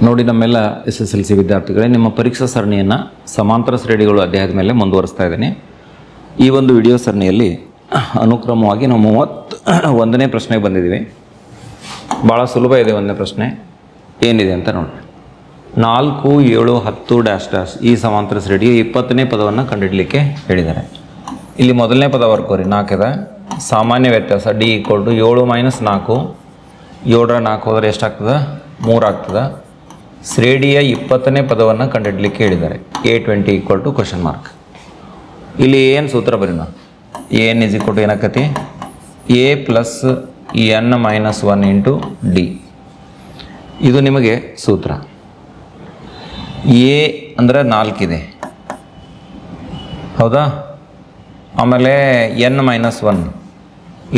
ನೋಡಿ ನಮ್ಮೆಲ್ಲ SSLC ವಿದ್ಯಾರ್ಥಿಗಳೇ, ನಿಮ್ಮ ಪರೀಕ್ಷಾ ಸರಣಿಯನ್ನು ಸಮಾಂತರ ಶ್ರೇಣಿಗಳು ಅಧ್ಯಾಯದ ಮೇಲೆ ಮುಂದುವರಿಸ್ತಾ ಇದ್ದೀನಿ. ಈ ಒಂದು ವಿಡಿಯೋ ಸರಣಿಯಲ್ಲಿ ಅನುಕ್ರಮವಾಗಿ ನಾವು 31ನೇ ಪ್ರಶ್ನೆಗೆ ಬಂದಿದ್ದೀವಿ. ಭಾಳ ಸುಲಭ ಇದೆ. ಒಂದನೇ ಪ್ರಶ್ನೆ ಏನಿದೆ ಅಂತ ನೋಡಿ. 4, 7, 10 ಡ್ಯಾಶ್ ಡ್ಯಾಶ್ ಈ ಸಮಾಂತರ ಶ್ರೇಣಿಯ 20ನೇ ಪದವನ್ನು ಕಂಡುಹಿಡಲಿಕ್ಕೆ ಹೇಳಿದ್ದಾರೆ. ಇಲ್ಲಿ ಮೊದಲನೇ ಪದ ಬರ್ಕೋರಿ 4 ಇದೆ. ಸಾಮಾನ್ಯ ವ್ಯತ್ಯಾಸ D = 7 - 4. 7ರ 4 ಹೋದರೆ ಎಷ್ಟಾಗ್ತದೆ? 3 ಆಗ್ತದೆ. ಶ್ರೇಣಿಯ 20ನೇ ಪದವನ್ನು ಕಂಡುಹಿಡಲಿಕ್ಕೆ ಹೇಳಿದ್ದಾರೆ. A20 =? ಇಲ್ಲಿ ಏನು ಸೂತ್ರ ಬರೀನ? AN = ಏನಾಕತಿ? A + n - 1 × D. ಇದು ನಿಮಗೆ ಸೂತ್ರ. A ಅಂದರೆ 4 ಇದೆ, ಹೌದಾ? ಆಮೇಲೆ n - 1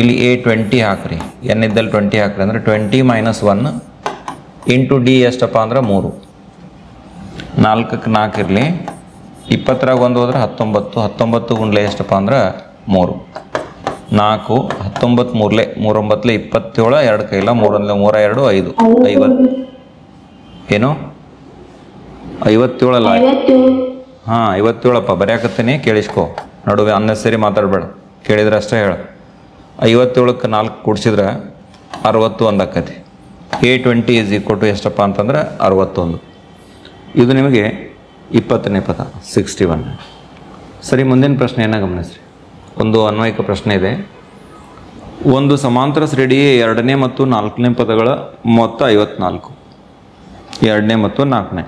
ಇಲ್ಲಿ A20 ಹಾಕ್ರಿ. n ಇದ್ದಲ್ಲಿ 20 ಹಾಕ್ರಿ ಅಂದರೆ 20 - 1 × D ಎಷ್ಟಪ್ಪ ಅಂದ್ರೆ 3. 4ಕ್ಕೆ 4 ಇರಲಿ. 20ರಾಗ 1 ಹೋದ್ರೆ 19. 19 ಗುಂಡ್ಲೆ ಎಷ್ಟಪ್ಪ ಅಂದ್ರೆ 3. 4 19 3 3 9 27. 2 ಕೈಲ 3 1 3 2 5 50. ಏನು 57 ಅಲ್ಲ? ಹಾಂ 57ಅಪ್ಪ. ಬರೆಯಾಕತ್ತೀನಿ, ಕೇಳಿಸ್ಕೊ. ನಡುವೆ ಅನ್ನೆಸರಿ ಮಾತಾಡಬೇಡ, ಕೇಳಿದ್ರೆ ಅಷ್ಟೇ ಹೇಳ. 57ಕ್ಕೆ 4 ಕೂಡಿಸಿದ್ರೆ 61 ಆಕತಿ. A20 = ಎಷ್ಟಪ್ಪ ಅಂತಂದ್ರೆ 61. ಇದು ನಿಮಗೆ 20ನೇ ಪದ 61. ಸರಿ, ಮುಂದಿನ ಪ್ರಶ್ನೆ ಏನ ಗಮನಿಸ್ರಿ. ಒಂದು ಅನ್ವಯಿಕ ಪ್ರಶ್ನೆ ಇದೆ. ಒಂದು ಸಮಾಂತರ ಶ್ರೇಣಿಯ 2ನೇ ಮತ್ತು 4ನೇ ಪದಗಳ ಮೊತ್ತ 54. 2ನೇ ಮತ್ತು 4ನೇ,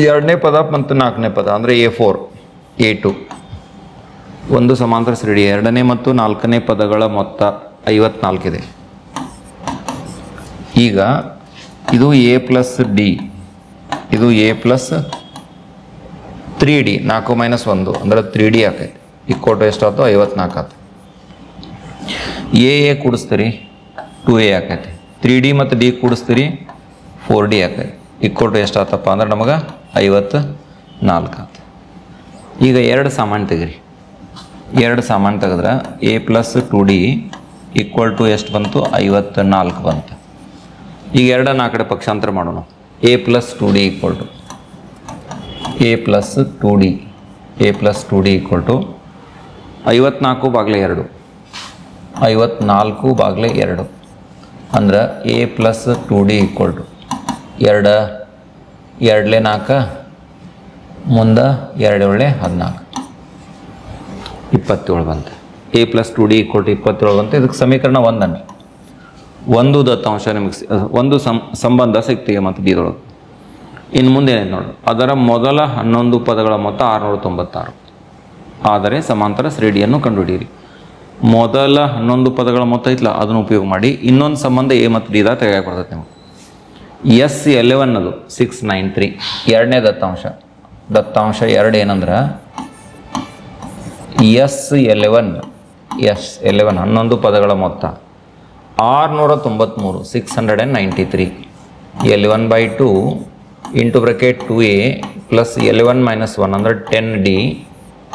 2ನೇ ಪದ ಮತ್ತು 4ನೇ ಪದ ಅಂದರೆ A4 A2. ಒಂದು ಸಮಾಂತರ ಶ್ರೇಣಿಯ 2ನೇ ಮತ್ತು 4ನೇ ಪದಗಳ ಮೊತ್ತ 54 ಇದೆ. ಈಗ ಇದು A + D, ಇದು A + 3D. 4 - 1 ಅಂದರೆ 3D ಆಕೈತಿ. = ಎಷ್ಟಾಯ್ತು? 54 ಆಯ್ತು. A ಕೂಡಿಸ್ತೀರಿ 2A ಆಕೈತಿ. 3D ಮತ್ತು D ಕೂಡಿಸ್ತೀರಿ 4D ಆಕೈತಿ. = ಎಷ್ಟಾಯ್ತಪ್ಪ ಅಂದ್ರೆ ನಮಗೆ 54 ಆಯ್ತು. ಈಗ 2 ಸಾಮಾನ್ಯ ತೆಗಿರಿ. 2 ಸಾಮಾನ್ಯ ತೆಗೆದ್ರೆ A + 2D = ಎಷ್ಟು ಬಂತು? 54 ಬಂತು. ಈಗ 2ನ್ನ ಆ ಕಡೆ ಪಕ್ಷಾಂತರ ಮಾಡೋಣ. A + 2D = A + 2D A + 2D = 54/2. 54/2 ಅಂದ್ರೆ A + 2D = 2 2 4 ಮುಂದೆ 2 7 14 27 ಬಂತು. A + 2D = 27 ಬಂತು. ಇದಕ್ಕೆ ಸಮೀಕರಣ 1 ಅನ್ನಿ. ಒಂದು ದತ್ತಾಂಶ ನಿಮಗೆ ಒಂದು ಸಂಬಂಧ ಸಿಗ್ತೀವಿ ಮತ್ತು ಇದರೊಳಗೆ. ಇನ್ನು ಮುಂದೆ ಏನೇನು ನೋಡು. ಅದರ ಮೊದಲ 11 ಪದಗಳ ಮೊತ್ತ 696. ಆದರೆ ಸಮಾಂತರ ಶ್ರೇಣಿಯನ್ನು ಕಂಡುಹಿಡಿಯಿರಿ. ಮೊದಲ 11 ಪದಗಳ ಮೊತ್ತ ಐತಲ್ಲ, ಅದನ್ನು ಉಪಯೋಗ ಮಾಡಿ ಇನ್ನೊಂದು ಸಂಬಂಧ A ಮತ್ತು D ದಾಗ ತೆಗೆಯಕ್ಕೆ ಬರ್ತೈತೆ ನಿಮಗೆ. S11 ಅದು 693. 2ನೇ ದತ್ತಾಂಶ 2 ಏನಂದ್ರೆ S11 11 ಪದಗಳ ಮೊತ್ತ 693 693. 11/2 × ಬ್ರಾಕೆಟ್ 2A + 11 - 1 ಅಂದರೆ 10D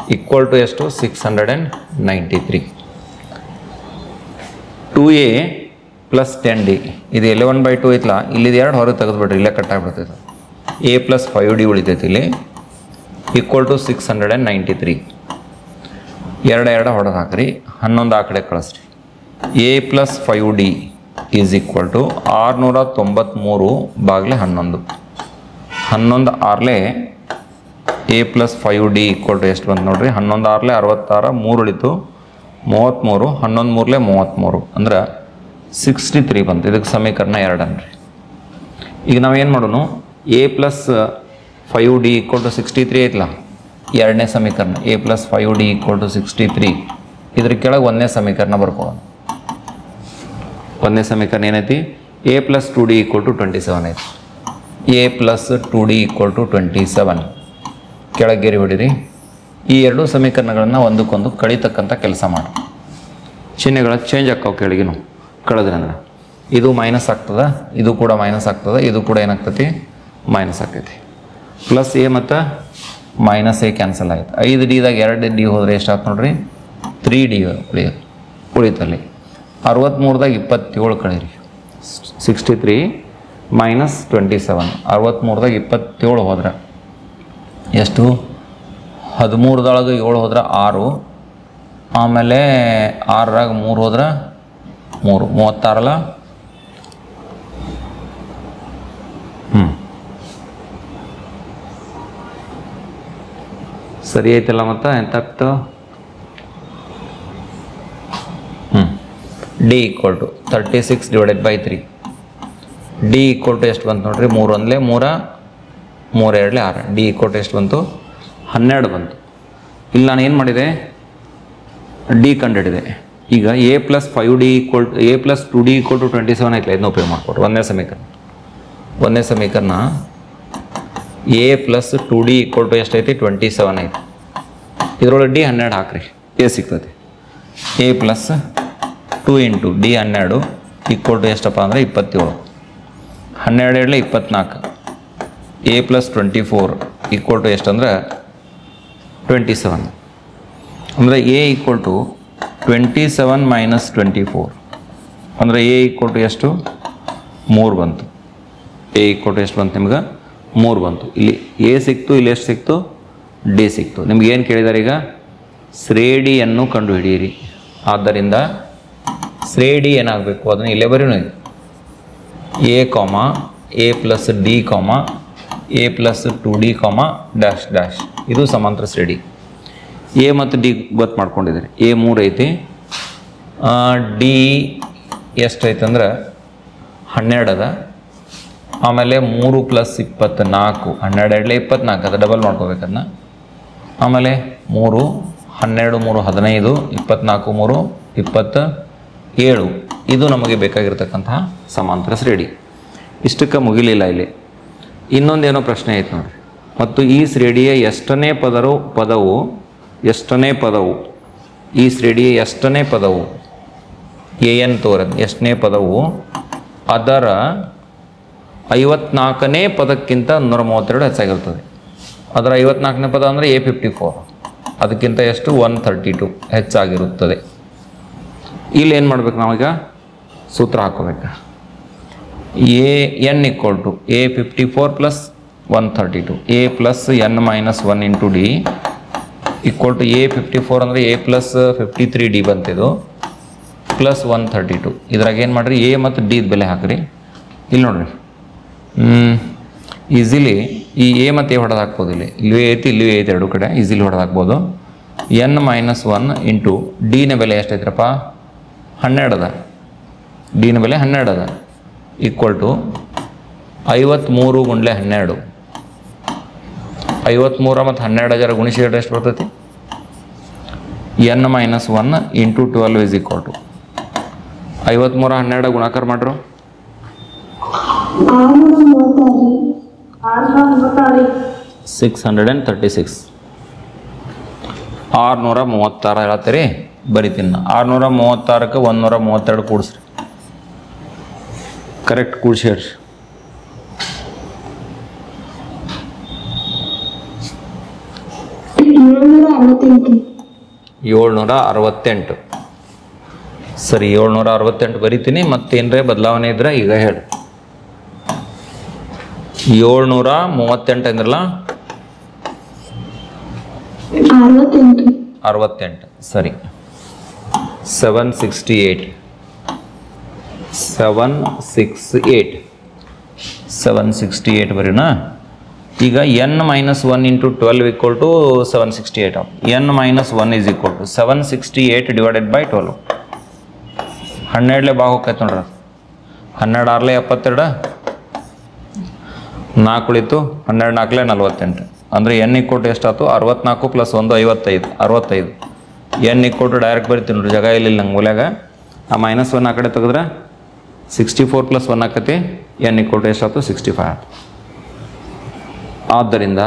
= ಎಷ್ಟು? 693. 2A + 10D ಇದು 11/2 ಐತಲ್ಲ, ಇಲ್ಲಿ 2 ಹೊರಗೆ ತೆಗೆದುಬಿಡ್ರಿ, ಇಲ್ಲೇ ಕಟ್ಟಾಗ್ಬಿಡ್ತೈತೆ. A + 5D ಉಳಿತೈತಿ ಇಲ್ಲಿ = 693. 2 ಹೊಡೆದು ಹಾಕ್ರಿ. 11 ಆ ಕಡೆ ಕಳಿಸ್ರಿ. A + 5D = 693/11. 11 6 A + 5D = ಎಷ್ಟು ಬಂತು ನೋಡ್ರಿ? 11 6 66, 3 ಉಳಿತು 33. 11 3 33 ಅಂದ್ರೆ 63 ಬಂತು. ಇದಕ್ಕೆ ಸಮೀಕರಣ 2 ಅನ್ರಿ. ಈಗ ನಾವೇನು ಮಾಡೋಣ? A + 5D = 63 ಐತಲ್ಲ, 2ನೇ ಸಮೀಕರಣ. A + 5D = 63. ಇದ್ರ ಕೆಳಗೆ 1ನೇ ಸಮೀಕರಣ ಬರ್ಕೊಳ್ಳೋಣ. 1ನೇ ಸಮೀಕರಣ ಏನೈತಿ? A + 2D = 27 ಐತಿ. A + 2D = 27 ಕೆಳಗೆ ಗೆರಿ ಹೊಡಿರಿ. ಈ 2 ಸಮೀಕರಣಗಳನ್ನು ಒಂದಕ್ಕೊಂದು ಕಳಿತಕ್ಕಂಥ ಕೆಲಸ ಮಾಡಿ. ಚಿಹ್ನೆಗಳ ಚೇಂಜ್ ಆಕ್ಕಾವ ಕೆಳಗಿನ ಕಳೆದ್ರೆ ಅಂದ್ರೆ ಇದು ಮೈನಸ್ ಆಗ್ತದೆ, ಇದು ಕೂಡ ಮೈನಸ್ ಆಗ್ತದೆ, ಇದು ಕೂಡ ಏನಾಗ್ತೈತಿ? ಮೈನಸ್ ಆಗ್ತೈತಿ. +A ಮತ್ತು -A ಕ್ಯಾನ್ಸಲ್ ಆಯ್ತು. 5D ದಾಗ 2D ಹೋದರೆ ಎಷ್ಟಾಯ್ತು ನೋಡ್ರಿ? 3D ಉಳಿತಲ್ಲಿ. 63ದಾಗ 27 ಕಳೀರಿ. 63 ಮೈನಸ್ 27. 63ದಾಗ 27 ಹೋದ್ರೆ ಎಷ್ಟು? 13ದೊಳಗೆ 7 ಹೋದ್ರೆ 6, ಆಮೇಲೆ 6ರಾಗ 3 ಹೋದ್ರೆ 3, 36 ಸರಿ ಐತಲ್ಲ. ಮತ್ತು ಎಂತಾಗ್ತು? D equal to 36/3. D equal to ಎಷ್ಟು ಬಂತು ನೋಡ್ರಿ? 3 1 3, 3 2 6. ಡಿ ಈಕ್ವಲ್ ಟು ಎಷ್ಟು ಬಂತು? 12 ಬಂತು. ಇಲ್ಲಿ ನಾನು ಏನು ಮಾಡಿದೆ? ಡಿ ಕಂಡುಹಿಡಿದೆ. ಈಗ a + 5d a + 2d = 27 ಐತಲ್ಲ, ಇದನ್ನ ಉಪಯೋಗ ಮಾಡ್ಕೊಟ್ಟು ಒಂದೇ ಸಮೀಕರಣ a + 2d = ಎಷ್ಟೈತಿ? 27 ಐತಿ. ಇದರೊಳಗೆ ಡಿ 12 ಹಾಕ್ರಿ, a ಸಿಗ್ತದೆ. a + 2 × d 12 = ಎಷ್ಟಪ್ಪ ಅಂದರೆ 27. 12 2 24. a + 24 = ಎಷ್ಟಂದ್ರೆ 27. ಅಂದರೆ a = 27 - 24 ಅಂದರೆ a = ಎಷ್ಟು? 3 ಬಂತು. a = ಎಷ್ಟು ಬಂತು ನಿಮ್ಗೆ? 3 ಬಂತು. ಇಲ್ಲಿ a ಸಿಕ್ತು, ಇಲ್ಲಿ ಎಷ್ಟು ಸಿಕ್ತು? ಡಿ ಸಿಕ್ತು. ನಿಮ್ಗೆ ಏನು ಕೇಳಿದಾರೆ ಈಗ? ಶ್ರೇಣಿಯನ್ನು ಕಂಡುಹಿಡಿಯಿರಿ. ಆದ್ದರಿಂದ ಶ್ರೇಣಿ ಏನಾಗಬೇಕು? ಅದನ್ನು ಇಲ್ಲೇ ಬರೀ a, a + d, a + 2d, dash dash. ಇದು ಸಮಾಂತರ ಶ್ರೇಣಿ. ಎ ಮತ್ತು ಡಿ ಗೊತ್ತು ಮಾಡ್ಕೊಂಡಿದ್ದೀರಿ. a 3 ಐತಿ, ಡಿ ಎಷ್ಟೈತೆ ಅಂದ್ರೆ 12 ಅದ. ಆಮೇಲೆ 3 + 24, 12 2 24 ಅದು ಡಬಲ್ ಮಾಡ್ಕೋಬೇಕದನ್ನ. ಆಮೇಲೆ 3 12 3 15, 24 3 27. ಇದು ನಮಗೆ ಬೇಕಾಗಿರ್ತಕ್ಕಂತಹ ಸಮಾಂತರ ಶ್ರೇಣಿ. ಇಷ್ಟಕ್ಕೆ ಮುಗಿಲಿಲ್ಲ. ಇಲ್ಲಿ ಇನ್ನೊಂದೇನೋ ಪ್ರಶ್ನೆ ಐತೆ ನೋಡಿರಿ. ಮತ್ತು ಈ ಶ್ರೇಣಿಯ ಎಷ್ಟನೇ ಪದವು ಈ ಶ್ರೇಣಿಯ ಎಷ್ಟನೇ ಪದವು an ತೋರದು ಎಷ್ಟನೇ ಪದವು ಅದರ 54ನೇ ಪದಕ್ಕಿಂತ 132 ಹೆಚ್ಚಾಗಿರ್ತದೆ. ಅದರ 54ನೇ ಪದ ಅಂದರೆ a54, ಅದಕ್ಕಿಂತ ಎಷ್ಟು? 132 ಹೆಚ್ಚಾಗಿರುತ್ತದೆ. ಇಲ್ಲಿ ಏನು ಮಾಡ್ಬೇಕು? ನಾವೀಗ ಸೂತ್ರ ಹಾಕೋಬೇಕು. n = a54 + 132, a + n - 1 × d = a54 ಅಂದರೆ a + 53d ಬಂತಿದ್ದು ಪ್ಲಸ್ 132. ಇದ್ರಾಗ ಏನು ಮಾಡಿರಿ? a ಮತ್ತು d ಬೆಲೆ ಹಾಕ್ರಿ. ಇಲ್ಲಿ ನೋಡ್ರಿ, ಈಸಿಲಿ ಈ a ಮತ್ತು a ಹೊಡೆದು ಹಾಕ್ಬೋದು. ಇಲ್ಲಿ ಐತಿ, ಇಲ್ಲಿ ಐತಿ, ಎರಡು ಕಡೆ ಈಸಿಲಿ ಹೊಡೆದು ಹಾಕ್ಬೋದು. n - 1 × d ನ ಬೆಲೆ ಎಷ್ಟೈತ್ರಪ್ಪ? 12 ಅದ. d ನ ಬೆಲೆ 12 ಅದ. = 53 × 12. 53 ಮತ್ತು 12 ಜರ ಗುಣಿಸಿ ಎಷ್ಟು ಬರ್ತೈತಿ? n - 1 × 12 = 53 12 ಗುಣಾಕಾರ ಮಾಡ್ರು 636. 636 ಹೇಳ್ತೀರಿ, ಬರಿತೀನಿ. 636ಕ್ಕೆ 132 ಕೂಡಿಸ್ರಿ. ಕರೆಕ್ಟ್ ಕೂಡಿಸಿ ಹೇಳ್ರಿ. 768. ಸರಿ, 768 ಬರಿತೀನಿ. ಮತ್ತೇನರೇ ಬದಲಾವಣೆ ಇದ್ರೆ ಈಗ ಹೇಳಿ. 738 ಅಂದ್ರಲ್ಲ? 68. ಸರಿ, 768. 768 ಬರೀನಾ? ಈಗ n - 1 × 12 = 768. n - 1 = 768 / 12. 12 ಭಾಗ ಹೋಗ್ತೈತೆ ನೋಡ್ರಿ. 12 6 72, 4 ಉಳಿತು. 12 4 48. ಅಂದರೆ n = ಎಷ್ಟಾಯ್ತು? 64 + 1 55. 65. n = ಡೈರೆಕ್ಟ್ ಬರಿತೀನಿ ನೋಡ್ರಿ, ಜಾಗ ಇಲ್ಲ ನಂಗೆ ಮೂಲ್ಯಾಗ. ಆ -1 ಆ ಕಡೆ ತೆಗೆದ್ರೆ 64 + 1 ಆಕತಿ. n = ಎಷ್ಟಾಯ್ತು? 65. ಆದ್ದರಿಂದ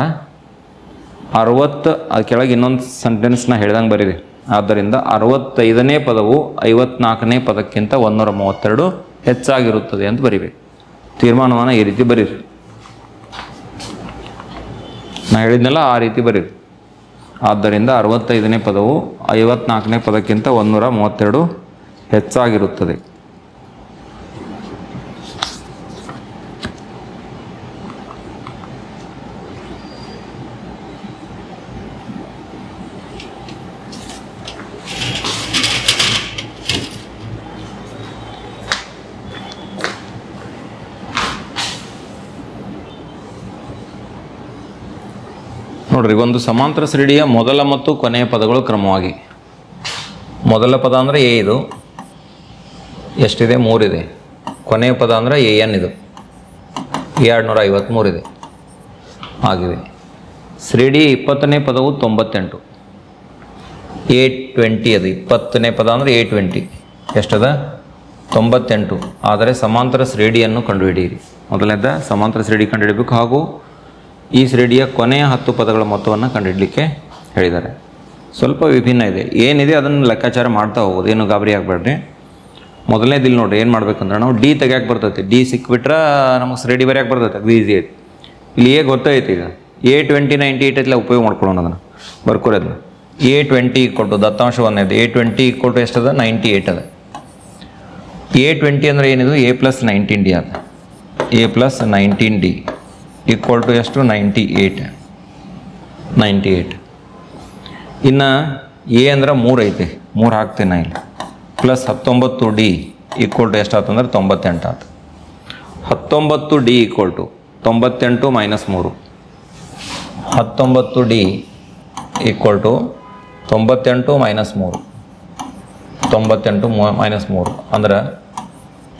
60, ಅದು ಕೆಳಗೆ ಇನ್ನೊಂದು ಸೆಂಟೆನ್ಸ್ನ ಹೇಳ್ದಂಗೆ ಬರೀರಿ. ಆದ್ದರಿಂದ 65ನೇ ಪದವು 54ನೇ ಪದಕ್ಕಿಂತ 132 ಹೆಚ್ಚಾಗಿರುತ್ತದೆ ಅಂತ ಬರಿಬೇಕು. ತೀರ್ಮಾನವನ್ನು ಈ ರೀತಿ ಬರೀರಿ. ನಾ ಹೇಳಿದ್ನಲ್ಲ ಆ ರೀತಿ ಬರೀರಿ. ಆದ್ದರಿಂದ 65ನೇ ಪದವು 54ನೇ ಪದಕ್ಕಿಂತ 132 ಹೆಚ್ಚಾಗಿರುತ್ತದೆ. ನೋಡ್ರಿ, ಒಂದು ಸಮಾಂತರ ಶ್ರೇಣಿಯ ಮೊದಲ ಮತ್ತು ಕೊನೆಯ ಪದಗಳು ಕ್ರಮವಾಗಿ, ಮೊದಲ ಪದ ಅಂದರೆ ಎ, ಇದು ಎಷ್ಟಿದೆ 3 ಇದೆ. ಕೊನೆಯ ಪದ ಅಂದರೆ AN, ಇದು 253 ಇದೆ ಆಗಿದೆ. ಶ್ರೇಣಿಯ 20ನೇ ಪದವು 98, A20 ಅದು 20ನೇ ಪದ ಅಂದರೆ A20 ಎಷ್ಟದ 98. ಆದರೆ ಸಮಾಂತರ ಶ್ರೇಣಿಯನ್ನು ಕಂಡುಹಿಡಿಯಿರಿ. ಮೊದಲನೇದ ಸಮಾಂತರ ಶ್ರೇಣಿ ಕಂಡುಹಿಡಬೇಕು ಹಾಗೂ ಈ ಶ್ರೇಣಿಯ ಕೊನೆಯ 10 ಪದಗಳ ಮೊತ್ತವನ್ನು ಕಂಡುಹಿಡಲಿಕ್ಕೆ ಹೇಳಿದ್ದಾರೆ. ಸ್ವಲ್ಪ ವಿಭಿನ್ನ ಇದೆ, ಏನಿದೆ ಅದನ್ನು ಲೆಕ್ಕಾಚಾರ ಮಾಡ್ತಾ ಹೋಗೋದು, ಏನು ಗಾಬರಿ ಆಗಬೇಡ್ರಿ. ಮೊದಲನೇದು ಇಲ್ಲಿ ನೋಡಿರಿ, ಏನು ಮಾಡ್ಬೇಕಂದ್ರೆ ನಾವು ಡಿ ತೆಗ್ಯಾಕೆ ಬರ್ತೈತಿ, ಡಿ ಸಿಕ್ಬಿಟ್ರೆ ನಮಗೆ ಶ್ರೇಣಿ ಬರೆಯಕ್ಕೆ ಬರ್ತೈತೆ, ಅದು ಈಸಿ ಐತಿ. ಇಲ್ಲಿ ಏ ಗೊತ್ತೈತಿ, ಈಗ A20 98 ಐತಿಲ್ಲ, ಉಪಯೋಗ ಮಾಡ್ಕೊಳ್ಳೋಣ ಅದನ್ನು, ಬರ್ಕೊರೋದನ್ನ. A20 ಕೊಟ್ಟು ದತ್ತಾಂಶ ಒಂದೇದು, A20 ಕೊಟ್ಟು ಎಷ್ಟದ 98 ಅದ. A20 ಅಂದರೆ ಏನಿದು A+19D ಅದ, A+19D ಈಕ್ವಲ್ ಟು ಎಷ್ಟು 98. ಇನ್ನು ಎ ಅಂದ್ರೆ 3 ಐತಿ, 3 ಹಾಕ್ತೀನಿ ನಾ ಇಲ್ಲಿ, ಪ್ಲಸ್ 19D ಈಕ್ವಲ್ ಟು ಎಷ್ಟು ಆತಂದ್ರೆ 98 ಆಯ್ತು. 19D equal to 98 minus 3, 19D equal to 98 minus 3, 98 minus 3 ಅಂದ್ರೆ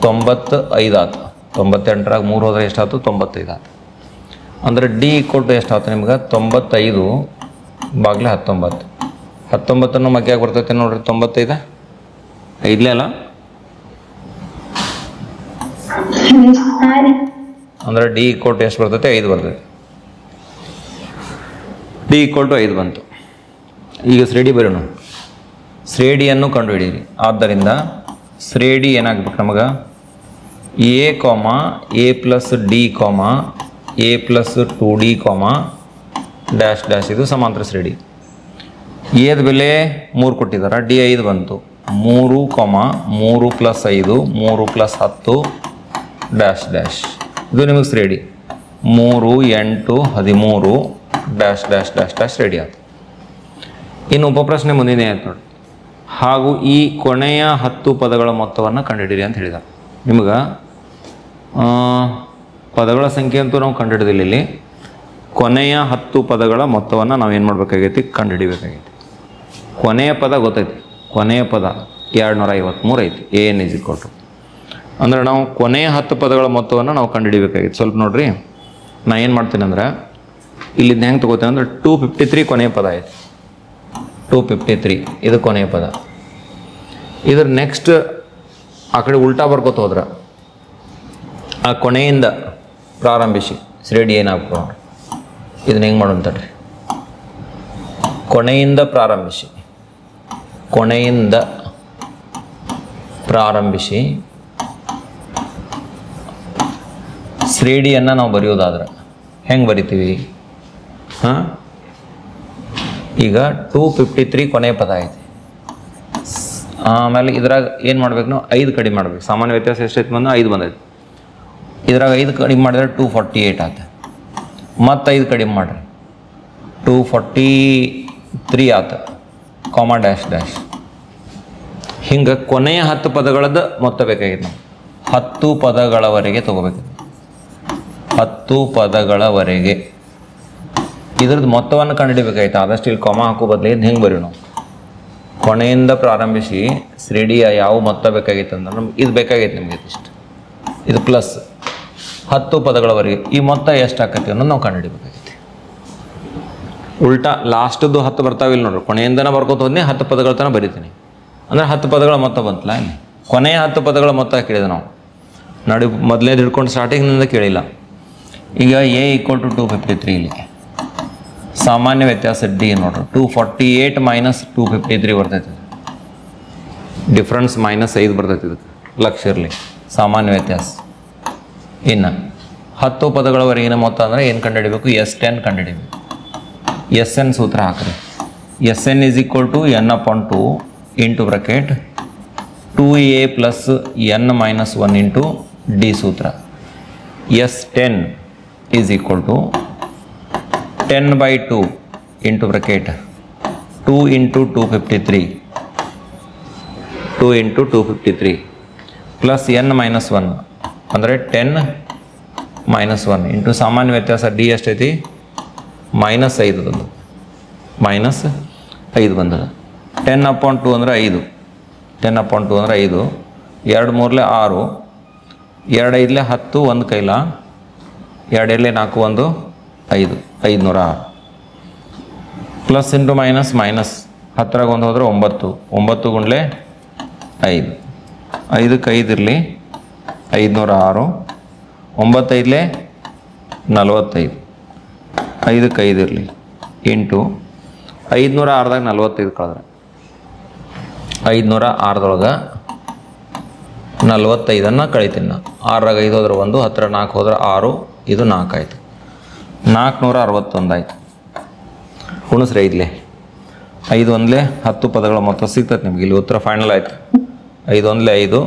95 ಆಯ್ತು. 98ರಾಗ 3 ಹೋದ್ರೆ ಎಷ್ಟಾಯ್ತು 95 ಆಯ್ತು. ಅಂದರೆ ಡಿ ಈಕ್ವಲ್ ಟು ಎಷ್ಟಾಯ್ತು ನಿಮ್ಗೆ 95 ಬಾಗ್ಲೆ 19. 19 ಮಗ್ಯಾಗ ಬರ್ತೈತೆ ನೋಡ್ರಿ, 95 ಐದಲೇ ಅಲ್ಲ, ಅಂದರೆ ಡಿ ಈಕ್ವಲ್ ಟು ಎಷ್ಟು ಬರ್ತೈತೆ 5 ಬರ್ತೈತೆ. ಡಿ ಈಕ್ವಲ್ ಟು 5 ಬಂತು. ಈಗ ಶ್ರೇಣಿ ಬರೋಣ, ಶ್ರೇಣಿಯನ್ನು ಕಂಡುಹಿಡಿಯಿರಿ. ಆದ್ದರಿಂದ ಶ್ರೇಣಿ ಏನಾಗಬೇಕು ನಮಗೆ A, A+D, A+2D, dash dash, ಇದು ಸಮಾಂತರ ಶ್ರೇಣಿ. ಎದ ಬೆಲೆ 3 ಕೊಟ್ಟಿದ್ದಾರೆ, ಡಿ 5 ಬಂತು. 3, 3 + 5, 3 + 10 ಡ್ಯಾಶ್ ಡ್ಯಾಶ್, ಇದು ನಿಮಗೆ ಶ್ರೇಣಿ. 3, 8, 13 dash dash dash dash ready ಆಯ್ತು. ಇನ್ನು ಉಪಪ್ರಶ್ನೆ ಮುಂದಿನ ಆಯ್ತು ನೋಡಿ, ಹಾಗೂ ಈ ಕೊನೆಯ 10 ಪದಗಳ ಮೊತ್ತವನ್ನು ಕಂಡುಹಿಡಿಯಿರಿ ಅಂತ ಹೇಳಿದ. ನಿಮ್ಗೆ ಪದಗಳ ಸಂಖ್ಯೆ ಅಂತೂ ನಾವು ಕಂಡುಹಿಡಿದಿಲ್ಲ, ಇಲ್ಲಿ ಕೊನೆಯ 10 ಪದಗಳ ಮೊತ್ತವನ್ನು ನಾವು ಏನು ಮಾಡಬೇಕಾಗೈತಿ, ಕಂಡುಹಿಡಿಬೇಕಾಗೈತಿ. ಕೊನೆಯ ಪದ ಗೊತ್ತೈತಿ, ಕೊನೆಯ ಪದ 253 ಐತಿ. AN = ಅಂದ್ರೆ ನಾವು ಕೊನೆಯ 10 ಪದಗಳ ಮೊತ್ತವನ್ನು ನಾವು ಕಂಡುಹಿಡಿಬೇಕಾಗಿತ್ತು. ಸ್ವಲ್ಪ ನೋಡ್ರಿ, ನಾ ಏನು ಮಾಡ್ತೀನಿ ಅಂದ್ರೆ ಇಲ್ಲಿಂದ ಹೆಂಗೆ ತೊಗೋತೀನಿ ಅಂದ್ರೆ 253 ಕೊನೆಯ ಪದ ಐತಿ. 253 ಇದು ಕೊನೆಯ ಪದ. ಇದ್ರ ನೆಕ್ಸ್ಟ್ ಆ ಕಡೆ ಉಲ್ಟಾ ಬರ್ಕೋತ ಹೋದ್ರೆ ಆ ಕೊನೆಯಿಂದ ಪ್ರಾರಂಭಿಸಿ ಶ್ರೇಣಿ ಏನಾಗ್ತದೆ ನೋಡ್ರಿ. ಇದನ್ನ ಹೆಂಗೆ ಮಾಡೋಂತಡ್ರಿ, ಕೊನೆಯಿಂದ ಪ್ರಾರಂಭಿಸಿ, ಕೊನೆಯಿಂದ ಪ್ರಾರಂಭಿಸಿ ಶ್ರೇಣಿಯನ್ನು ನಾವು ಬರೆಯೋದಾದ್ರೆ ಹೆಂಗೆ ಬರಿತೀವಿ? ಈಗ 253 ಕೊನೆಯ ಪದ ಐತಿ. ಆಮೇಲೆ ಇದ್ರಾಗ ಏನು ಮಾಡ್ಬೇಕು, ನಾವು 5 ಕಡಿಮೆ ಮಾಡ್ಬೇಕು. ಸಾಮಾನ್ಯ ವ್ಯತ್ಯಾಸ ಎಷ್ಟೈತಿ ಬಂದು 5 ಬಂದೈತಿ. ಇದ್ರಾಗ 5 ಕಡಿಮೆ ಮಾಡಿದ್ರೆ 248 ಆಯ್ತು. ಮತ್ತು 5 ಕಡಿಮೆ ಮಾಡಿರಿ 243 ಆಯ್ತು, ಡ್ಯಾಶ್ ಡ್ಯಾಶ್. ಹಿಂಗೆ ಕೊನೆಯ 10 ಪದಗಳದ್ದು ಮೊತ್ತ ಬೇಕಾಗಿತ್ತು. ನಾವು 10 ಪದಗಳವರೆಗೆ ತೊಗೋಬೇಕು. 10 ಪದಗಳವರೆಗೆ ಇದ್ರದ್ದು ಮೊತ್ತವನ್ನು ಕಂಡುಹಿಡಿಬೇಕಾಯ್ತು. ಆದಷ್ಟು ಇಲ್ಲಿ ಹಾಕೋ ಬದಲು ಹೆಂಗೆ ಬರೀ ನಾವು ಕೊನೆಯಿಂದ ಪ್ರಾರಂಭಿಸಿ ಶ್ರೇಣಿಯ ಯಾವ ಮೊತ್ತ ಬೇಕಾಗಿತ್ತು ಅಂದ್ರೆ ನಮ್ಗೆ ಇದು ಬೇಕಾಗೈತೆ. ನಿಮಗೆ ಇಷ್ಟು ಇದು ಪ್ಲಸ್ 10 ಪದಗಳವರೆಗೆ ಈ ಮೊತ್ತ ಎಷ್ಟು ಆಕೈತಿ ಅನ್ನೋದು ನಾವು ಕಂಡುಹಿಡಿಬೇಕಾಗೈತಿ. ಉಲ್ಟಾ ಲಾಸ್ಟದ್ದು 10 ಬರ್ತಾವಿಲ್ಲ ನೋಡ್ರಿ, ಕೊನೆಯಿಂದನೇ ಬರ್ಕೋತ ಹೋದ್ನಿ 10 ಪದಗಳ ತನಕ ಬರಿತೀನಿ. ಅಂದರೆ 10 ಪದಗಳ ಮೊತ್ತ ಬಂತಲ್ಲ, ಇಲ್ಲಿ ಕೊನೆಯ 10 ಪದಗಳ ಮೊತ್ತ ಕೇಳಿದೆ ನಾವು. ನೋಡಿ ಮೊದಲೇದು ಹಿಡ್ಕೊಂಡು ಸ್ಟಾರ್ಟಿಂಗ್ನಿಂದ ಕೇಳಿಲ್ಲ. ಈಗ A = 253, ಇಲ್ಲಿ ಸಾಮಾನ್ಯ ವ್ಯತ್ಯಾಸ ಡಿ ನೋಡ್ರಿ 248 ಮೈನಸ್ 253 ಬರ್ತೈತಿ. ಡಿಫ್ರೆನ್ಸ್ -5 ಬರ್ತೈತಿ. ಇದಕ್ಕೆ ಲಕ್ಷ ಇರಲಿ, ಸಾಮಾನ್ಯ ವ್ಯತ್ಯಾಸ. ಇನ್ನು 10 ಪದಗಳವರೆಗಿನ ಮೊತ್ತ ಅಂದರೆ ಏನು ಕಂಡುಹಿಡಬೇಕು? S10 ಕಂಡುಹಿಡಬೇಕು. SN ಸೂತ್ರ ಹಾಕ್ರಿ. SN = n/2 into bracket 2a + n-1 into D ಸೂತ್ರ. S10 = 10/2 into bracket 2 × 253 2 × 253 plus n-1 ಅಂದರೆ 10 - 1 ಇಂಟು ಸಾಮಾನ್ಯ ವ್ಯತ್ಯಾಸ ಡಿ ಎಷ್ಟೈತಿ? -5. ಮೈನಸ್ 5 ಬಂದದ. 10/2 ಅಂದರೆ 5. 10/2 ಅಂದರೆ 5. 2 3 6, 2 5 10, 1 ಕೈಲ 2 4 1 5, 506. ಪ್ಲಸ್ ಇಂಟು ಮೈನಸ್ ಮೈನಸ್, 10 1 ಹೋದರೆ 9, 9 ಗುಂಡ್ಲೆ 5, 5ಕ್ಕೆ 5 ಇರಲಿ 506, 9 5 45, 5ಕ್ಕೆ 5 ಇರಲಿ ಇಂಟು 506ದಾಗ 45 ಕಳೆದ್ರೆ 506ದೊಳಗೆ 45 ಕಳಿತೀನಿ ನಾನು. 6ರಾಗ 5 ಹೋದ್ರೆ 1, 10 4 ಹೋದ್ರೆ 6, ಇದು 4 ಆಯಿತು. 461 ಆಯಿತು. ಉಣಿಸ್ರಿ 5 5 1 10 ಪದಗಳ ಮೊತ್ತ ಸಿಗ್ತದೆ ನಿಮ್ಗೆ. ಇಲ್ಲಿ ಉತ್ತರ ಫೈನಲ್ ಆಯಿತು. 5 1 5.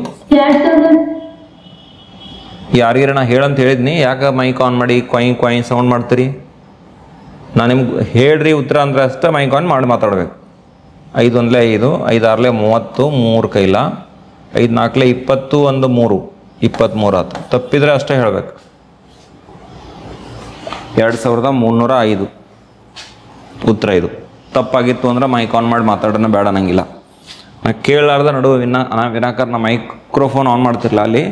ಯಾರಿಗಾರ ನಾ ಹೇಳಂತ ಹೇಳಿದ್ನಿ, ಯಾಕೆ ಮೈಕ್ ಆನ್ ಮಾಡಿ ಕೊಯ್ ಸೌಂಡ್ ಮಾಡ್ತೀರಿ? ನಾನು ನಿಮ್ಗೆ ಹೇಳ್ರಿ ಉತ್ತರ ಅಂದ್ರೆ ಅಷ್ಟೇ ಮೈಕ್ ಆನ್ ಮಾಡಿ ಮಾತಾಡಬೇಕು. 5 1 5, 5 6 30, 3 ಕೈಲ 5 4 20, 1 3, 23 ಆಯ್ತು. ತಪ್ಪಿದ್ರೆ ಅಷ್ಟೇ ಹೇಳಬೇಕು. 2305 ಉತ್ತರ ಇದು. ತಪ್ಪಾಗಿತ್ತು ಅಂದ್ರೆ ಮೈಕ್ ಆನ್ ಮಾಡಿ ಮಾತಾಡೋಣ ಬೇಡ ಅನ್ನಂಗಿಲ್ಲ. ನಾ ಕೇಳಲಾರ್ದ ನಡುವೆ ವಿನಾಕಾರಣ ನಾ ಮೈಕ್ರೋಫೋನ್ ಆನ್ ಮಾಡ್ತಿರಲ್ಲ, ಅಲ್ಲಿ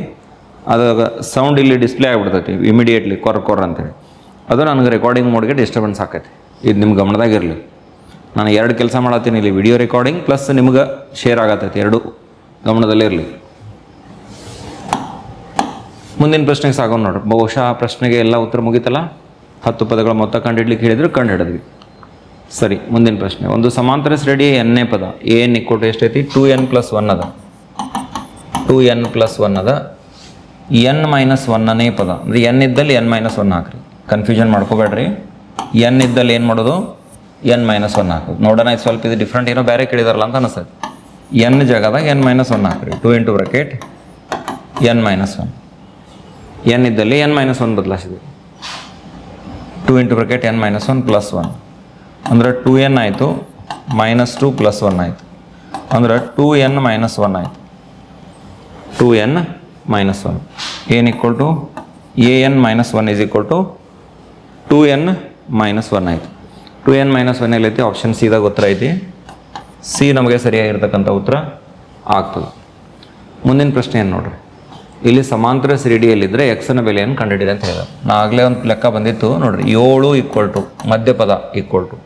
ಅದು ಸೌಂಡ್ ಇಲ್ಲಿ ಡಿಸ್ಪ್ಲೇ ಆಗಿಬಿಡ್ತೈತಿ ಇಮಿಡಿಯೇಟ್ಲಿ ಕೊರ್ ಅಂತೇಳಿ. ಅದು ನನಗೆ ರೆಕಾರ್ಡಿಂಗ್ ಮೋಡ್ಗೆ ಡಿಸ್ಟರ್ಬೆನ್ಸ್ ಆಕೈತಿ. ಇದು ನಿಮ್ಮ ಗಮನದಾಗಿರಲಿ. ನಾನು 2 ಕೆಲಸ ಮಾಡತ್ತೀನಿ ಇಲ್ಲಿ, ವಿಡಿಯೋ ರೆಕಾರ್ಡಿಂಗ್ ಪ್ಲಸ್ ನಿಮ್ಗೆ ಶೇರ್ ಆಗತ್ತೈತಿ, 2 ಗಮನದಲ್ಲಿರಲಿ. ಮುಂದಿನ ಪ್ರಶ್ನೆಗೆ ಸಾಗೋಣ ನೋಡ್ರಿ. ಬಹುಶಃ ಆ ಪ್ರಶ್ನೆಗೆ ಎಲ್ಲ ಉತ್ತರ ಮುಗಿತಲ್ಲ. 10 ಪದಗಳ ಮೊತ್ತ ಕಂಡುಹಿಡ್ಲಿಕ್ಕೆ ಹೇಳಿದ್ರು, ಕಂಡುಹಿಡಿದ್ವಿ. ಸರಿ, ಮುಂದಿನ ಪ್ರಶ್ನೆ. ಒಂದು ಸಮಾಂತರ ಶ್ರೇಣಿಯ ಎನ್ನೇ ಪದ an = ಎಷ್ಟೈತಿ? 2n + 1 ಅದ. 2n + 1 ಅದ. n - 1ನೇ ಪದ ಅಂದರೆ n ಇದ್ದಲ್ಲಿ n - 1 ಹಾಕ್ರಿ. ಕನ್ಫ್ಯೂಷನ್ ಮಾಡ್ಕೋಬೇಡ್ರಿ. n ಇದ್ದಲ್ಲಿ ಏನು ಮಾಡೋದು? n - 1 ಹಾಕೋದು. ನೋಡೋಣ, ಇದು ಸ್ವಲ್ಪ ಇದು ಡಿಫ್ರೆಂಟ್, ಏನೋ ಬೇರೆ ಕೇಳಿದಾರಲ್ಲ ಅಂತ ಅನಿಸ್ತದೆ. n ಜಾಗದಾಗ n - 1 ಹಾಕ್ರಿ. 2 × ಬ್ರಾಕೆಟ್ n - 1. n ಇದ್ದಲ್ಲಿ n - 1 ಬದಲಾಯಿಸಿದ್ವಿ. 2 × ಬ್ರಾಕೆಟ್ n - 1 + 1 ಅಂದರೆ 2n ಆಯಿತು, -2 + 1 ಆಯಿತು. ಅಂದರೆ 2n - 1 ಆಯಿತು. 2n - 1 an = an - 1 2n - 1 ಆಯಿತು. 2n - 1 ಎಲ್ಲೈತಿ? ಆಪ್ಷನ್ ಸಿದಾಗ ಉತ್ತರ ಐತಿ. ಸಿ ನಮಗೆ ಸರಿಯಾಗಿರ್ತಕ್ಕಂಥ ಉತ್ತರ ಆಗ್ತದೆ. ಮುಂದಿನ ಪ್ರಶ್ನೆ ಏನು ನೋಡ್ರಿ. ಇಲ್ಲಿ ಸಮಾಂತರ ಶ್ರೇಣಿಯಲ್ಲಿದ್ದರೆ ಎಕ್ಸ್ನ ಬೆಲೆಯನ್ನು ಕಂಡುಹಿಡಿದೆ ಅಂತ ಹೇಳಿದ. ನಾ ಆಗಲೇ ಒಂದು ಲೆಕ್ಕ ಬಂದಿತ್ತು ನೋಡ್ರಿ. 7 = ಮಧ್ಯಪದ =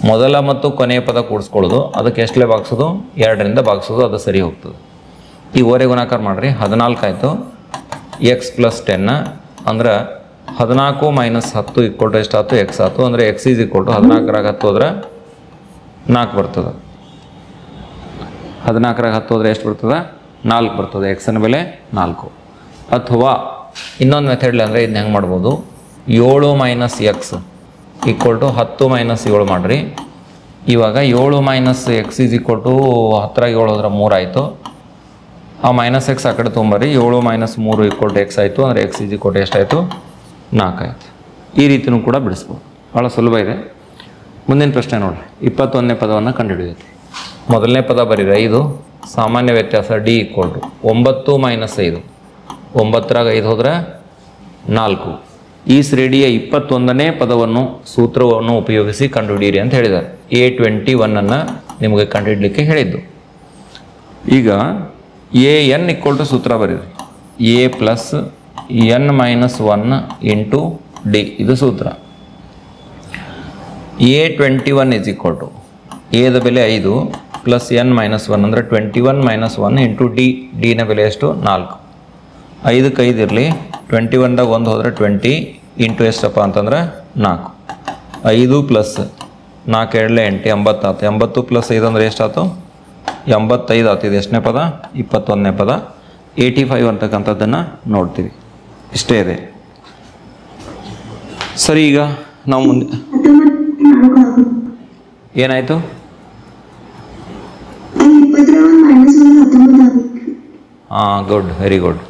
ಮೊದಲ ಮತ್ತು ಕೊನೆಯ ಪದ ಕೂಡಿಸ್ಕೊಳ್ಳೋದು. ಅದಕ್ಕೆ ಎಷ್ಟಲೇ ಭಾಗಿಸೋದು? 2ರಿಂದ ಭಾಗಿಸೋದು. ಅದು ಸರಿ ಹೋಗ್ತದೆ. ಈ ಓರೆ ಗುಣಾಕಾರ ಮಾಡಿರಿ. 14 ಆಯಿತು. x + 10 ಅಂದ್ರೆ 14 - 10 = ಎಷ್ಟಾಯ್ತು? x ಆಯ್ತು. ಅಂದರೆ x = 14ರಾಗ 10 ಹೋದ್ರೆ 4 ಬರ್ತದೆ. 14ರಾಗ 10 ಹೋದ್ರೆ ಎಷ್ಟು ಬರ್ತದೆ? 4 ಬರ್ತದೆ. ಎಕ್ಸ್ನ ಬೆಲೆ 4. ಅಥವಾ ಇನ್ನೊಂದು ಮೆಥಡ್ಲಿ ಅಂದರೆ ಇದನ್ನ ಹೆಂಗೆ ಮಾಡ್ಬೋದು? 7 - x = 10 - 7 ಮಾಡಿರಿ. ಇವಾಗ 7 - x = 10ರಾಗ 7 ಹೋದ್ರೆ 3 ಆಯಿತು. ಆ -x ಆ ಕಡೆ ತೊಗೊಂಬರ್ರಿ. 7 - 3 = x ಆಯಿತು. ಅಂದರೆ x = ಎಷ್ಟಾಯಿತು? 4 ಆಯಿತು. ಈ ರೀತಿಯೂ ಕೂಡ ಬಿಡಿಸ್ಬೋದು. ಭಾಳ ಸುಲಭ ಇದೆ. ಮುಂದಿನ ಪ್ರಶ್ನೆ ನೋಡಿರಿ. 21ನೇ ಪದವನ್ನು ಕಂಡುಹಿಡಿಯೈತಿ. ಮೊದಲನೇ ಪದ ಬರೀರಿ 5. ಸಾಮಾನ್ಯ ವ್ಯತ್ಯಾಸ d = 9 - 5. 9ರಾಗ 5 ಹೋದ್ರೆ 4. ಈ ಶ್ರೇಣಿಯ 21ನೇ ಪದವನ್ನು ಸೂತ್ರವನ್ನು ಉಪಯೋಗಿಸಿ ಕಂಡುಹಿಡಿಯಿರಿ ಅಂತ ಹೇಳಿದ್ದಾರೆ. A21 ನಿಮಗೆ ಕಂಡುಹಿಡಲಿಕ್ಕೆ ಹೇಳಿದ್ದು. ಈಗ an = ಸೂತ್ರ ಬರೀರಿ. a + n - 1 × d ಇದು ಸೂತ್ರ. A21 = ಎದ ಬೆಲೆ 5 + n - 1 ಅಂದರೆ 21 - 1 × d. ನ ಬೆಲೆ ಎಷ್ಟು? 4. 5ಕ್ಕೆ 5 ಇರಲಿ. 21ದಾಗ 1 ಹೋದರೆ 20 ಇಂಟು ಎಷ್ಟಪ್ಪ ಅಂತಂದ್ರೆ 4. 5 + 4 2 8 80 ಆಯ್ತು. 80 + 5 ಅಂದರೆ ಎಷ್ಟಾಯ್ತು? 85 ಆಯ್ತು. ಇದು ಎಷ್ಟನೇ ಪದ? 21ನೇ ಪದ. 85 ಅಂತಕ್ಕಂಥದ್ದನ್ನು ನೋಡ್ತೀವಿ. ಇಷ್ಟೇ ಇದೆ. ಸರಿ, ಈಗ ನಾವು ಮುಂದೆ ಏನಾಯಿತು? ಹಾಂ, ಗುಡ್, ವೆರಿ ಗುಡ್.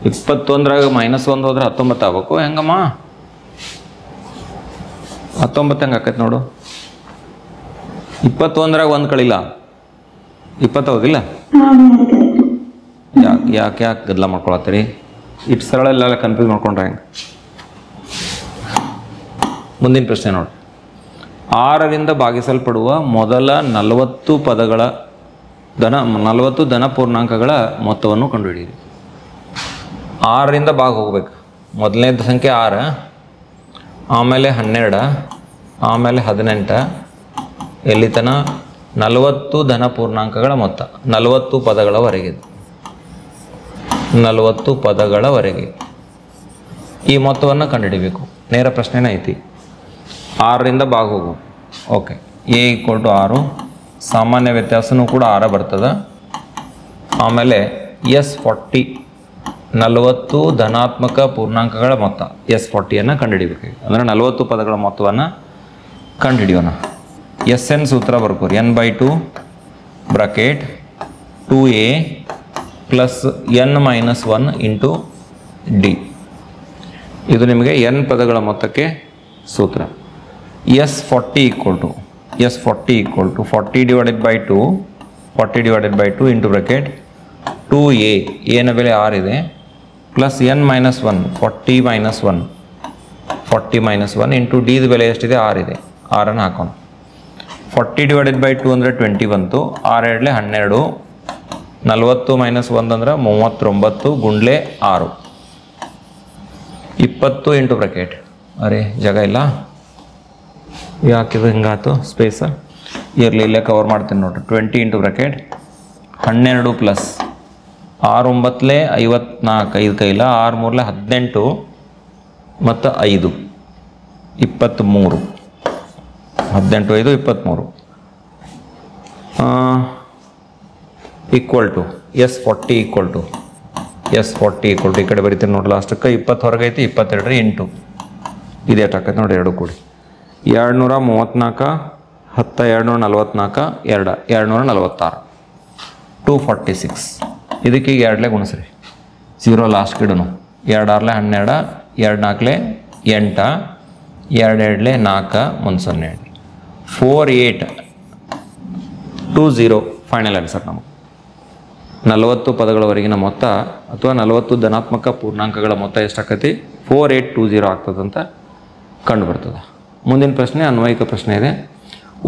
21ರಾಗ -1 ಹೋದ್ರೆ 19 ಆಗ್ಬೇಕು. ಹೆಂಗಮ್ಮ? 19 ಹೆಂಗೆ ಆಕೈತೆ ನೋಡು. 21ರಾಗ 1 ಕಳಿಲ್ಲ, 20 ಹೋಗಿಲ್ಲ. ಯಾಕೆ ಗದ್ದಲ ಮಾಡ್ಕೊಳತ್ತೀರಿ? ಇಟ್ಟು ಸರಳ ಎಲ್ಲ ಕನ್ಫ್ಯೂಸ್ ಮಾಡ್ಕೊಂಡ್ರೆ ಹೆಂಗೆ? ಮುಂದಿನ ಪ್ರಶ್ನೆ ನೋಡಿ. 6ರಿಂದ ಭಾಗಿಸಲ್ಪಡುವ ಮೊದಲ 40 ಪದಗಳ 40 ಧನ ಪೂರ್ಣಾಂಕಗಳ ಮೊತ್ತವನ್ನು ಕಂಡುಹಿಡಿಯಿರಿ. 6ರಿಂದ ಭಾಗ ಹೋಗ್ಬೇಕು. ಮೊದಲನೇದು ಸಂಖ್ಯೆ 6, ಆಮೇಲೆ 12, ಆಮೇಲೆ 18, ಎಲ್ಲಿ ತನ 40 ಧನ ಪೂರ್ಣಾಂಕಗಳ ಮೊತ್ತ, 40 ಪದಗಳವರೆಗೆ. 40 ಪದಗಳವರೆಗೆ ಈ ಮೊತ್ತವನ್ನು ಕಂಡುಹಿಡಿಬೇಕು. ನೇರ ಪ್ರಶ್ನೆನೇ ಐತಿ. 6ರಿಂದ ಭಾಗ ಹೋಗು. ಓಕೆ, ಎ = 6, ಸಾಮಾನ್ಯ ವ್ಯತ್ಯಾಸನೂ ಕೂಡ 6 ಬರ್ತದೆ. ಆಮೇಲೆ S40 40 ಧನಾತ್ಮಕ ಪೂರ್ಣಾಂಕಗಳ ಮೊತ್ತ S40ಯನ್ನು ಕಂಡುಹಿಡಿಬೇಕು. ಅಂದರೆ 40 ಪದಗಳ ಮೊತ್ತವನ್ನು ಕಂಡುಹಿಡಿಯೋಣ. SN ಸೂತ್ರ ಬರ್ಕೋರಿ. n/2 bracket 2a plus n - 1 into D. ಇದು ನಿಮಗೆ n ಪದಗಳ ಮೊತ್ತಕ್ಕೆ ಸೂತ್ರ. S40 = 40 divided by 2 into bracket 2a, ಎನ ಬೆಲೆ 6 ಇದೆ, ಪ್ಲಸ್ n - 1 40 - 1 ಇಂಟು ಡಿದ ಬೆಲೆ ಎಷ್ಟಿದೆ? 6 ಇದೆ. 6ಅನ್ನು ಹಾಕೋಣ. 40 ಡಿವೈಡೆಡ್ ಬೈ 2 ಅಂದರೆ 20 ಬಂತು. 6 × 12, 40 - 1 ಅಂದ್ರೆ 39 ಗುಂಡ್ಲೆ 6, 20 ಇಂಟು ಬ್ರಾಕೆಟ್. ಅರೆ ಜಾಗ ಇಲ್ಲ, ಯಾಕಿದು ಹಿಂಗಾಯ್ತು ಸ್ಪೇಸ್? ಇರಲಿ, ಇಲ್ಲೇ ಕವರ್ ಮಾಡ್ತೀನಿ ನೋಡ್ರಿ. 20 ಇಂಟು ಬ್ರಾಕೆಟ್ 12 ಪ್ಲಸ್ 6 × 9 54, 5 ಕೈಲ 6 × 3 18 ಮತ್ತು 5 23, 18 5 23 ಈಕ್ವಲ್ ಟು S40 ಈ ಕಡೆ ಬರೀತೀನಿ ನೋಡಿ. ಲಾಸ್ಟಕ್ಕೆ 20 ಹೊರಗೈತಿ, 22 ಇಂಟು ಇದು ಎಷ್ಟು ಆಕೈತೆ ನೋಡಿ, 2 ಕೂಡಿ 234, 10 244, 246, 246. ಇದಕ್ಕೆ ಈಗ 2 ಗುಣಿಸ್ರಿ. 0 ಲಾಸ್ಟ್ ಗಿಡನು. 2 6 12, 2 4 8, 2 2 4 1 0 4820 final answer. ನಮಗೆ 40 ಪದಗಳವರೆಗಿನ ಮೊತ್ತ ಅಥವಾ 40 ಧನಾತ್ಮಕ ಪೂರ್ಣಾಂಕಗಳ ಮೊತ್ತ ಎಷ್ಟಾಕತಿ? 4820 ಆಗ್ತದಂತ ಕಂಡು ಬರ್ತದೆ. ಮುಂದಿನ ಪ್ರಶ್ನೆ ಅನ್ವಯಿಕ ಪ್ರಶ್ನೆ ಇದೆ.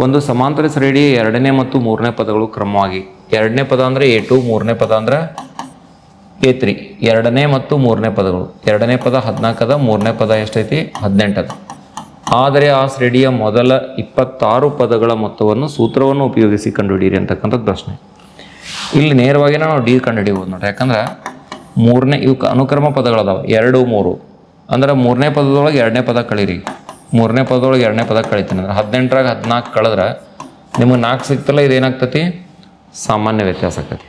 ಒಂದು ಸಮಾಂತರ ಶ್ರೇಣಿಯ 2ನೇ ಮತ್ತು 3ನೇ ಪದಗಳು ಕ್ರಮವಾಗಿ, 2ನೇ ಪದ ಅಂದರೆ A2, 3ನೇ ಪದ ಅಂದರೆ A3. 2ನೇ ಮತ್ತು 3ನೇ ಪದಗಳು. 2ನೇ ಪದ 14 ಅದ, 3ನೇ ಪದ ಎಷ್ಟೈತಿ? 18 ಅದ. ಆದರೆ ಆ ಶ್ರೇಣಿಯ ಮೊದಲ 26 ಪದಗಳ ಮೊತ್ತವನ್ನು ಸೂತ್ರವನ್ನು ಉಪಯೋಗಿಸಿ ಕಂಡುಹಿಡಿಯಿರಿ ಅಂತಕ್ಕಂಥದ್ದು ಪ್ರಶ್ನೆ. ಇಲ್ಲಿ ನೇರವಾಗಿ ನಾವು ಡಿ ಕಂಡುಹಿಡಿಬೋದು ನೋಡಿ. ಯಾಕಂದ್ರೆ ಇವಕ್ಕೆ ಅನುಕ್ರಮ ಪದಗಳದಾವೆ 2 3. ಅಂದ್ರೆ 3ನೇ ಪದದೊಳಗೆ 2ನೇ ಪದ ಕಳೀರಿ. 3ನೇ ಪದದೊಳಗೆ 2ನೇ ಪದ ಕಳಿತೀನಿ ಅಂದ್ರೆ 18ರಾಗ 14 ಕಳೆದ್ರೆ ನಿಮಗೆ 4 ಸಿಗ್ತಲ್ಲ. ಇದೇನಾಗ್ತತಿ? ಸಾಮಾನ್ಯ ವ್ಯತ್ಯಾಸ ಆಕತಿ.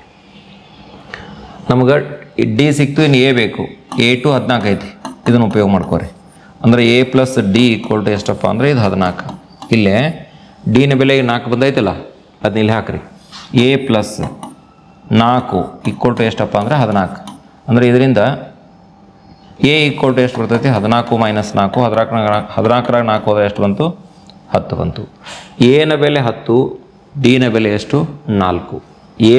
ನಮ್ಗೆ ಡಿ ಸಿಕ್ತು, ಇನ್ನು ಎ ಬೇಕು. A2 14 ಐತಿ, ಇದನ್ನು ಉಪಯೋಗ ಮಾಡ್ಕೋರಿ. ಅಂದರೆ A + D = ಎಷ್ಟಪ್ಪ ಅಂದರೆ ಇದು 14. ಇಲ್ಲೇ ಡಿನ ಬೆಲೆ 4 ಬಂದೈತಲ್ಲ, ಅದನ್ನ ಇಲ್ಲಿ ಹಾಕ್ರಿ. A + 4 = ಎಷ್ಟಪ್ಪ ಅಂದರೆ 14. ಅಂದರೆ ಇದರಿಂದ A = ಎಷ್ಟು ಬರ್ತೈತಿ? 14 - 4, 14ರಾಗ 4 ಹೋದ ಎಷ್ಟು ಬಂತು? 10 ಬಂತು. ಎನ ಬೆಲೆ 10, ಡಿನ ಬೆಲೆ ಎಷ್ಟು? 4. A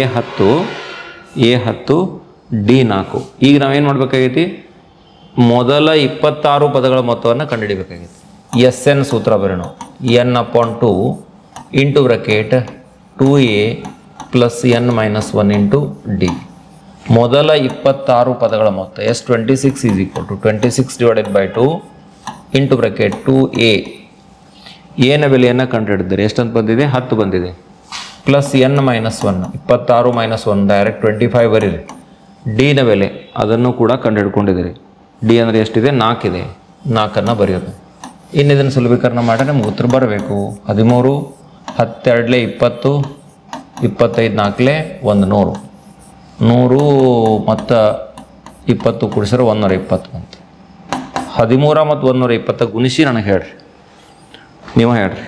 10, D 4. ಈಗ ನಾವೇನು ಮಾಡಬೇಕಾಗೈತಿ? ಮೊದಲ 26 ಪದಗಳ ಮೊತ್ತವನ್ನು ಕಂಡುಹಿಡಿಬೇಕಾಗಿತ್ತು. SN ಸೂತ್ರ ಬರೋಣ. n/2 into bracket 2a plus n - 1 into D. ಮೊದಲ 26 ಪದಗಳ ಮೊತ್ತ S26 = 26 divided by 2 into bracket 2a. ಎನ ಬೆಲೆಯನ್ನು ಕಂಡುಹಿಡಿದರೆ ಎಷ್ಟಂತ ಬಂದಿದೆ? 10 ಬಂದಿದೆ. ಪ್ಲಸ್ n - 1, 26 - 1 ಡೈರೆಕ್ಟ್ 25 ಬರೀರಿ. ಡಿನ ಬೆಲೆ ಅದನ್ನು ಕೂಡ ಕಂಡುಹಿಡ್ಕೊಂಡಿದ್ದೀರಿ. ಡಿ ಅಂದರೆ ಎಷ್ಟಿದೆ? 4 ಇದೆ. 4ಅನ್ನು ಬರೆಯೋದು. ಇನ್ನು ಇದನ್ನು ಸುಲಭೀಕರಣ ಮಾಡಿದ್ರೆ ನಮ್ಗೆ ಉತ್ತರ ಬರಬೇಕು. 13, 12 20, 25 4 100, 100 ಮತ್ತು 20 ಕೂಡಿಸಿದ್ರೆ 120 ಬಂತು. 13 ಮತ್ತು 120 ಗುಣಿಸಿ ನನಗೆ ಹೇಳ್ರಿ. ನೀವು ಹೇಳ್ರಿ.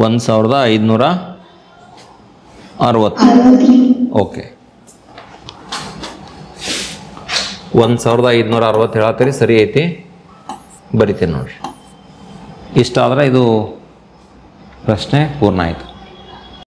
$1560. ಓಕೆ, 1560 ಹೇಳತ್ತೀರಿ, ಸರಿ ಐತಿ, ಬರಿತೀನಿ ನೋಡ್ರಿ. ಇಷ್ಟಾದರೆ ಇದು ಪ್ರಶ್ನೆ ಪೂರ್ಣ ಆಯಿತು.